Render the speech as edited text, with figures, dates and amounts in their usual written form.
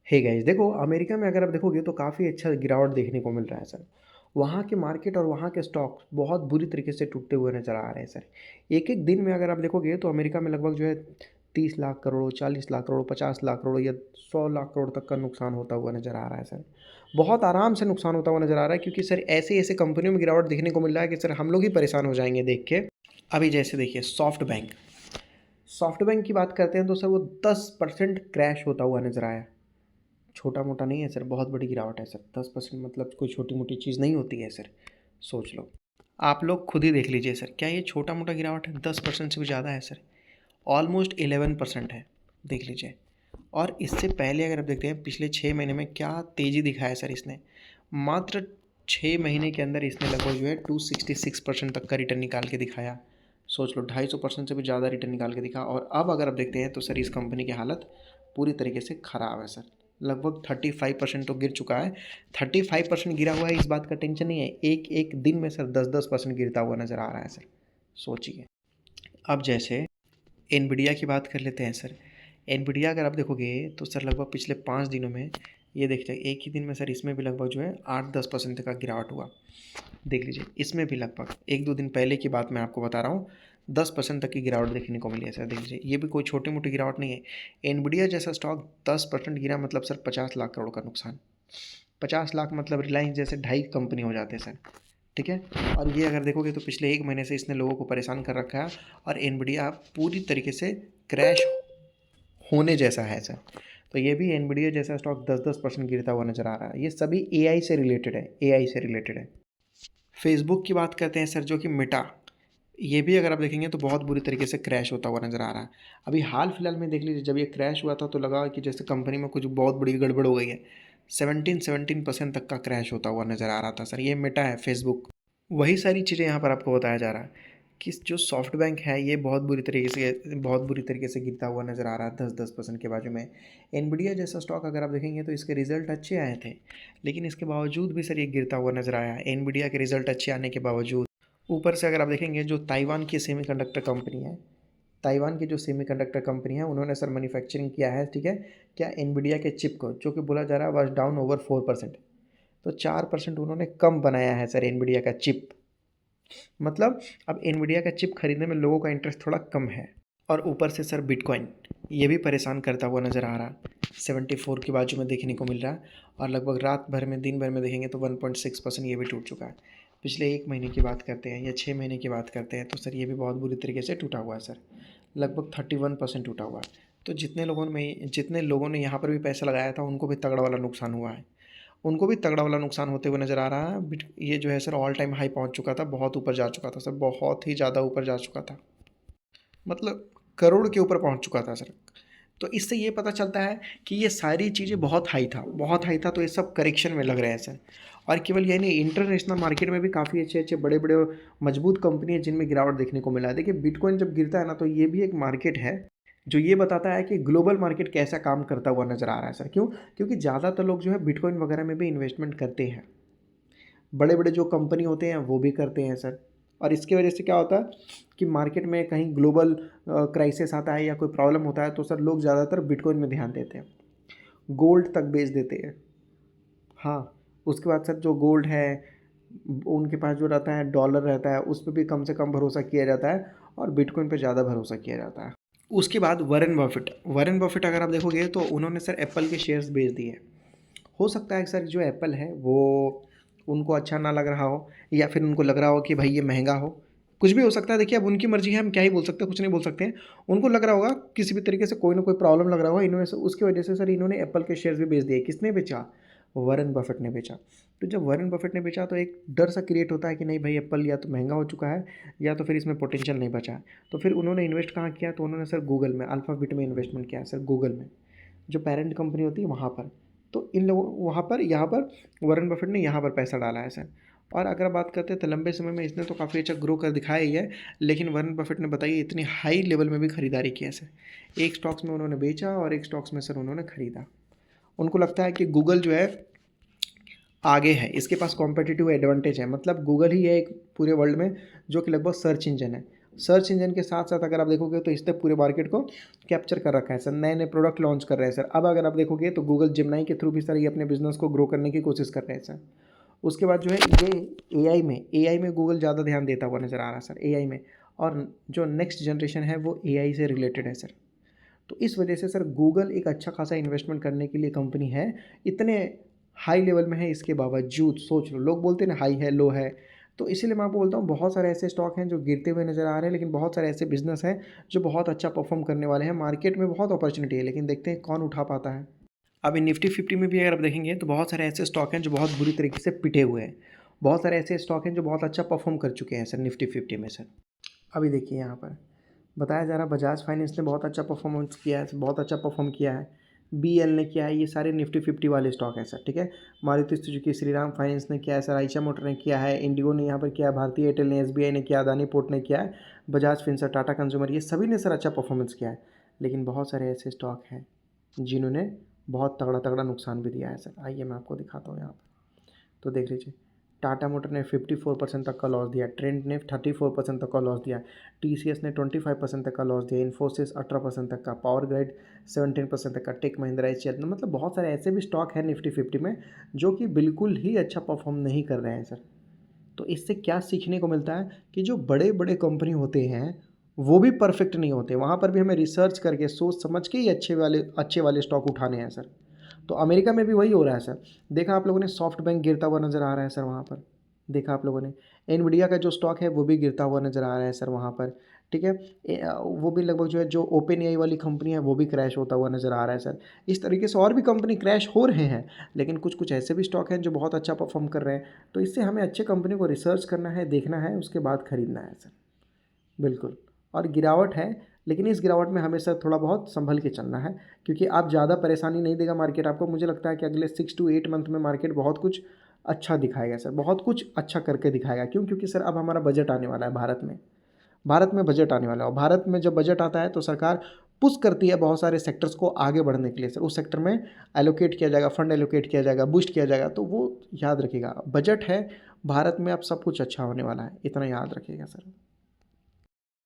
Hey guys, देखो America में अगर आप देखोगे तो काफ़ी अच्छा गिरावट देखने को मिल रहा है सर। वहाँ के मार्केट और वहाँ के स्टॉक्स बहुत बुरी तरीके से टूटते हुए नज़र आ रहे हैं सर। एक-एक दिन में अगर आप देखोगे तो अमेरिका में लगभग जो है 30 लाख करोड़, 40 लाख करोड़, 50 लाख करोड़ या 100 लाख करोड़ तक का नुकसान होता हुआ नज़र आ रहा है सर। बहुत आराम से नुकसान होता हुआ नज़र आ रहा है क्योंकि सर ऐसे-ऐसे कंपनियों में गिरावट देखने को मिल रहा है कि सर हम लोग ही परेशान हो जाएँगे देख के। अभी जैसे देखिए सॉफ्ट बैंक की बात करते हैं तो सर वो 10% क्रैश होता हुआ नज़र आया। छोटा-मोटा नहीं है सर, बहुत बड़ी गिरावट है सर। 10% मतलब कोई छोटी-मोटी चीज़ नहीं होती है सर, सोच लो। आप लोग खुद ही देख लीजिए सर, क्या ये छोटा-मोटा गिरावट है? 10% से भी ज़्यादा है सर। ऑलमोस्ट 11% है, देख लीजिए। और इससे पहले अगर आप देखते हैं पिछले 6 महीने में क्या तेज़ी दिखाया है सर इसने। मात्र 6 महीने के अंदर इसने लगभग जो है 266% तक का रिटर्न निकाल के दिखाया। सोच लो 250% से भी ज़्यादा रिटर्न निकाल के दिखा। और अब अगर आप देखते हैं तो सर इस कंपनी की हालत पूरी तरीके से ख़राब है सर। लगभग 35% तो गिर चुका है। 35% गिरा हुआ है, इस बात का टेंशन नहीं है। एक-एक दिन में सर 10-10% गिरता हुआ नज़र आ रहा है सर, सोचिए। अब जैसे एनवीडिया की बात कर लेते हैं सर। एनवीडिया अगर आप देखोगे तो सर लगभग पिछले 5 दिनों में ये देखिए एक ही दिन में सर इसमें भी लगभग जो है 8-10% का गिरावट हुआ। देख लीजिए इसमें भी लगभग 1-2 दिन पहले की बात मैं आपको बता रहा हूँ, 10% तक की गिरावट देखने को मिली है सर। देख लीजिए ये भी कोई छोटी-मोटी गिरावट नहीं है। एनवीडिया जैसा स्टॉक 10% गिरा मतलब सर 50 लाख करोड़ का नुकसान। 50 लाख मतलब रिलायंस जैसे 2.5 कंपनी हो जाते हैं सर, ठीक है? और ये अगर देखोगे तो पिछले 1 महीने से इसने लोगों को परेशान कर रखा है और एनवीडिया पूरी तरीके से क्रैश होने जैसा है सर। तो ये भी एनवीडिया जैसा स्टॉक 10-10% गिरता हुआ नज़र आ रहा है। ये सभी एआई से रिलेटेड है, एआई से रिलेटेड है। फेसबुक की बात करते हैं सर, जो कि मेटा, ये भी अगर आप देखेंगे तो बहुत बुरी तरीके से क्रैश होता हुआ नज़र आ रहा है। अभी हाल फिलहाल में देख लीजिए जब ये क्रैश हुआ था तो लगा कि जैसे कंपनी में कुछ बहुत बड़ी गड़बड़ हो गई है। 17% तक का क्रैश होता हुआ नज़र आ रहा था सर। ये मेटा है, फेसबुक। वही सारी चीज़ें यहाँ पर आपको बताया जा रहा है कि जो सॉफ्ट बैंक है ये बहुत बुरी तरीके से गिरता हुआ नज़र आ रहा है 10-10% के बाजू में। एनवीडिया जैसा स्टॉक अगर आप देखेंगे तो इसके रिज़ल्ट अच्छे आए थे, लेकिन इसके बावजूद भी सर ये गिरता हुआ नज़र आया है। एनवीडिया के रिज़ल्ट अच्छे आने के बावजूद ऊपर से अगर आप देखेंगे जो ताइवान की सेमीकंडक्टर कंपनी है, ताइवान की जो सेमीकंडक्टर कंपनी है उन्होंने सर मैन्युफैक्चरिंग किया है, ठीक है? क्या एनवीडिया के चिप को, जो कि बोला जा रहा है वाज डाउन ओवर 4%, तो 4% उन्होंने कम बनाया है सर एनवीडिया का चिप। मतलब अब एनवीडिया का चिप खरीदने में लोगों का इंटरेस्ट थोड़ा कम है। और ऊपर से सर बिटकॉइन ये भी परेशान करता हुआ नज़र आ रहा है। 74 की बाजू में देखने को मिल रहा है और लगभग रात भर में दिन भर में देखेंगे तो 1.6% ये भी टूट चुका है। पिछले 1 महीने की बात करते हैं या 6 महीने की बात करते हैं तो सर ये भी बहुत बुरी तरीके से टूटा हुआ है सर। लगभग 31% टूटा हुआ है। तो जितने लोगों ने यहाँ पर भी पैसा लगाया था उनको भी तगड़ा वाला नुकसान हुआ है। उनको भी तगड़ा वाला नुकसान होते हुए नज़र आ रहा है। ये जो है सर ऑल टाइम हाई पहुँच चुका था, बहुत ऊपर जा चुका था सर, बहुत ही ज़्यादा ऊपर जा चुका था। मतलब करोड़ के ऊपर पहुँच चुका था सर। तो इससे ये पता चलता है कि ये सारी चीज़ें बहुत हाई था तो ये सब करेक्शन में लग रहे हैं सर। और केवल ये नहीं, इंटरनेशनल मार्केट में भी काफ़ी अच्छे-अच्छे बड़े-बड़े मजबूत कंपनी है जिनमें गिरावट देखने को मिला है। देखिए बिटकॉइन जब गिरता है ना तो ये भी एक मार्केट है, जो ये बताता है कि ग्लोबल मार्केट कैसा काम करता हुआ नज़र आ रहा है सर। क्यों? क्योंकि ज़्यादातर लोग जो है बिटकॉइन वगैरह में भी इन्वेस्टमेंट करते हैं। बड़े-बड़े जो कंपनी होते हैं वो भी करते हैं सर। और इसकी वजह से क्या होता है कि मार्केट में कहीं ग्लोबल क्राइसिस आता है या कोई प्रॉब्लम होता है तो सर लोग ज़्यादातर बिटकॉइन में ध्यान देते हैं, गोल्ड तक बेच देते हैं। हाँ, उसके बाद सर जो गोल्ड है उनके पास जो रहता है डॉलर रहता है, उस पे भी कम से कम भरोसा किया जाता है और बिटकॉइन पे ज़्यादा भरोसा किया जाता है। उसके बाद वॉरेन बफेट अगर आप देखोगे तो उन्होंने सर एप्पल के शेयर्स बेच दिए। हो सकता है कि सर जो एप्पल है वो उनको अच्छा ना लग रहा हो या फिर उनको लग रहा हो कि भाई ये महंगा हो, कुछ भी हो सकता है। देखिए अब उनकी मर्ज़ी है, हम क्या ही बोल सकते हैं, कुछ नहीं बोल सकते हैं। उनको लग रहा होगा किसी भी तरीके से कोई ना कोई प्रॉब्लम लग रहा होगा, इन्होंने उसकी वजह से सर इन्होंने एप्पल के शेयर्स भी बेच दिए। किसने बेचा? वॉरेन बफेट ने बेचा। तो जब वॉरेन बफेट ने बेचा तो एक डर सा क्रिएट होता है कि नहीं भाई एप्पल या तो महंगा हो चुका है या तो फिर इसमें पोटेंशियल नहीं बचा है। तो फिर उन्होंने इन्वेस्ट कहाँ किया? तो उन्होंने सर गूगल में, अल्फ़ाबेट में इन्वेस्टमेंट किया है सर, गूगल में, जो पेरेंट कंपनी होती है वहाँ पर। तो इन लोगों वहाँ पर यहाँ पर वॉरेन बफेट ने यहाँ पर पैसा डाला है सर। और अगर बात करते हैं तो लंबे समय में इसने तो काफ़ी अच्छा ग्रो कर दिखाया ही है, लेकिन वॉरेन बफेट ने बताइए इतनी हाई लेवल में भी खरीदारी की है सर। एक स्टॉक्स में उन्होंने बेचा और एक स्टॉक्स में सर उन्होंने खरीदा। उनको लगता है कि गूगल जो है आगे है, इसके पास कॉम्पिटिटिव एडवांटेज है। मतलब गूगल ही है एक पूरे वर्ल्ड में जो कि लगभग सर्च इंजन है। सर्च इंजन के साथ साथ अगर आप देखोगे तो इसने पूरे मार्केट को कैप्चर कर रखा है सर। नए नए प्रोडक्ट लॉन्च कर रहे हैं सर। अब अगर आप देखोगे तो गूगल जेमिनी के थ्रू भी सर ये अपने बिजनेस को ग्रो करने की कोशिश कर रहे हैं सर। उसके बाद जो है ये एआई में गूगल ज़्यादा ध्यान देता हुआ नज़र आ रहा है सर, एआई में। और जो नेक्स्ट जनरेशन है वो एआई से रिलेटेड है सर। तो इस वजह से सर गूगल एक अच्छा खासा इन्वेस्टमेंट करने के लिए कंपनी है। इतने हाई लेवल में है, इसके बावजूद सोच लो, लोग बोलते हैं ना हाई है लो है, तो इसीलिए मैं आपको बोलता हूँ बहुत सारे ऐसे स्टॉक हैं जो गिरते हुए नज़र आ रहे हैं, लेकिन बहुत सारे ऐसे बिजनेस हैं जो बहुत अच्छा परफॉर्म करने वाले हैं। मार्केट में बहुत अपॉर्चुनिटी है, लेकिन देखते हैं कौन उठा पाता है। अभी निफ्टी 50 में भी अगर आप देखेंगे तो बहुत सारे ऐसे स्टॉक हैं जो बहुत बुरी तरीके से पिटे हुए हैं। बहुत सारे ऐसे स्टॉक हैं जो बहुत अच्छा परफॉर्म कर चुके हैं सर निफ्टी 50 में सर। अभी देखिए यहाँ पर बताया जा रहा है बजाज फाइनेंस ने बहुत अच्छा परफॉर्मेंस किया है, बहुत अच्छा परफॉर्म किया है। बीएल ने किया है, ये सारे निफ्टी 50 वाले स्टॉक हैं सर, ठीक है। मारुति सुजुकी, श्रीराम फाइनेंस ने किया है सर, आयशा मोटर ने किया है, इंडिगो ने यहाँ पर किया, भारतीय एयरटेल ने, एसबीआई ने किया, अदानी पोर्ट ने किया है, बजाज फिनसर, टाटा कंज्यूमर, ये सभी ने सर अच्छा परफॉर्मेंस किया है। लेकिन बहुत सारे ऐसे स्टॉक हैं जिन्होंने बहुत तगड़ा तगड़ा नुकसान भी दिया है सर। आइए मैं आपको दिखाता हूँ यहाँ पर, तो देख लीजिए। टाटा मोटर ने 54% तक का लॉस दिया, ट्रेंड ने 34% तक का लॉस दिया, टीसीएस ने 25% तक का लॉस दिया, इन्फोसिस 18% तक का, पावर ग्रिड 17% तक का, टेक महिंद्रा, एचसीएल, मतलब बहुत सारे ऐसे भी स्टॉक हैं निफ्टी 50 में जो कि बिल्कुल ही अच्छा परफॉर्म नहीं कर रहे हैं सर। तो इससे क्या सीखने को मिलता है कि जो बड़े बड़े कंपनी होते हैं वो भी परफेक्ट नहीं होते, वहाँ पर भी हमें रिसर्च करके सोच समझ के ही अच्छे वाले स्टॉक उठाने हैं सर। तो अमेरिका में भी वही हो रहा है सर। देखा आप लोगों ने सॉफ्ट बैंक गिरता हुआ नज़र आ रहा है सर वहाँ पर। देखा आप लोगों ने एनवीडिया का जो स्टॉक है वो भी गिरता हुआ नज़र आ रहा है सर वहाँ पर, ठीक है। वो भी लगभग जो है जो ओपन एआई वाली कंपनी है वो भी क्रैश होता हुआ नज़र आ रहा है सर। इस तरीके से और भी कंपनी क्रैश हो रहे हैं, लेकिन कुछ कुछ ऐसे भी स्टॉक हैं जो बहुत अच्छा परफॉर्म कर रहे हैं। तो इससे हमें अच्छे कंपनी को रिसर्च करना है, देखना है, उसके बाद ख़रीदना है सर। बिल्कुल। और गिरावट है, लेकिन इस गिरावट में हमेशा थोड़ा बहुत संभल के चलना है, क्योंकि आप ज़्यादा परेशानी नहीं देगा मार्केट आपको। मुझे लगता है कि अगले 6 to 8 मंथ में मार्केट बहुत कुछ अच्छा दिखाएगा सर, बहुत कुछ अच्छा करके दिखाएगा। क्यों? क्योंकि सर अब हमारा बजट आने वाला है भारत में बजट आने वाला है, और भारत में जब बजट आता है तो सरकार पुश करती है बहुत सारे सेक्टर्स को आगे बढ़ने के लिए सर। उस सेक्टर में एलोकेट किया जाएगा, फंड एलोकेट किया जाएगा, बूस्ट किया जाएगा। तो वो याद रखिएगा, बजट है भारत में, अब सब कुछ अच्छा होने वाला है, इतना याद रखिएगा सर।